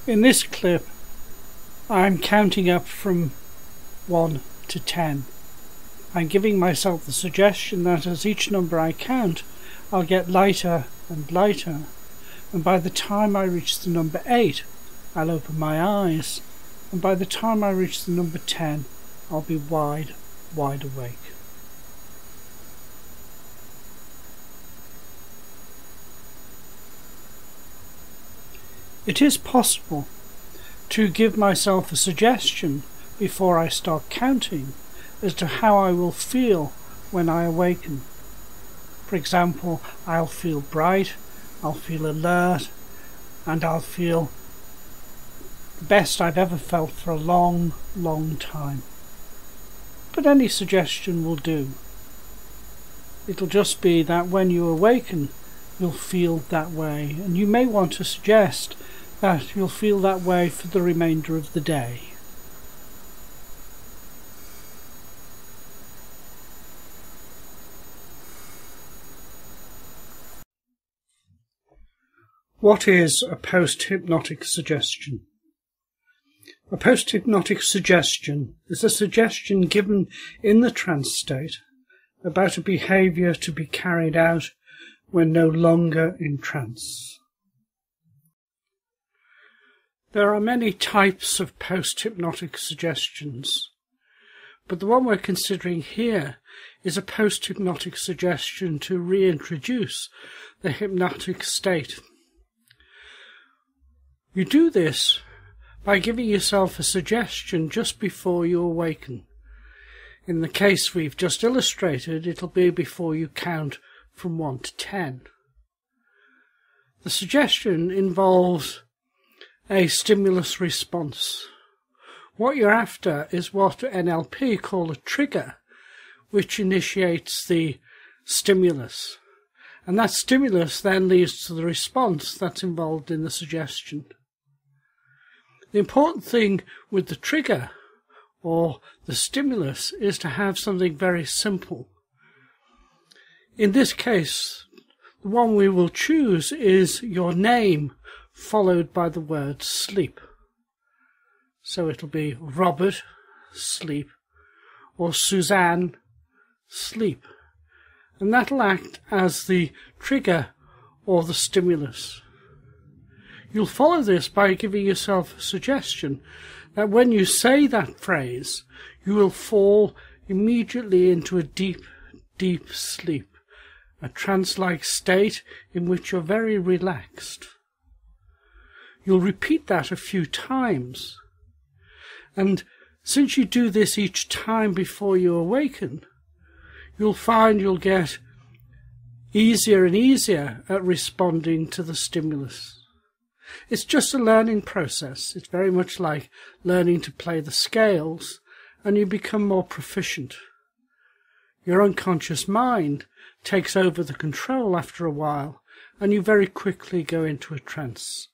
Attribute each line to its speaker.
Speaker 1: In this clip, I'm counting up from 1 to 10. I'm giving myself the suggestion that as each number I count, I'll get lighter and lighter, and by the time I reach the number 8, I'll open my eyes, and by the time I reach the number 10, I'll be wide awake. It is possible to give myself a suggestion before I start counting as to how I will feel when I awaken. For example, I'll feel bright, I'll feel alert, and I'll feel the best I've ever felt for a long time. But any suggestion will do. It'll just be that when you awaken, you'll feel that way, and you may want to suggest that you'll feel that way for the remainder of the day. What is a post-hypnotic suggestion? A post-hypnotic suggestion is a suggestion given in the trance state about a behaviour to be carried out when no longer in trance. There are many types of post-hypnotic suggestions, but the one we're considering here is a post-hypnotic suggestion to reintroduce the hypnotic state. You do this by giving yourself a suggestion just before you awaken. In the case we've just illustrated, it'll be before you count from 1 to 10. The suggestion involves a stimulus response. What you're after is what NLP call a trigger, which initiates the stimulus. And that stimulus then leads to the response that's involved in the suggestion. The important thing with the trigger or the stimulus is to have something very simple. In this case, the one we will choose is your name followed by the word sleep. So it'll be Robert, sleep, or Suzanne, sleep. And that'll act as the trigger or the stimulus. You'll follow this by giving yourself a suggestion that when you say that phrase, you will fall immediately into a deep sleep, a trance-like state in which you're very relaxed. You'll repeat that a few times, and since you do this each time before you awaken, you'll find you'll get easier and easier at responding to the stimulus. It's just a learning process. It's very much like learning to play the scales, and you become more proficient. Your unconscious mind takes over the control after a while, and you very quickly go into a trance.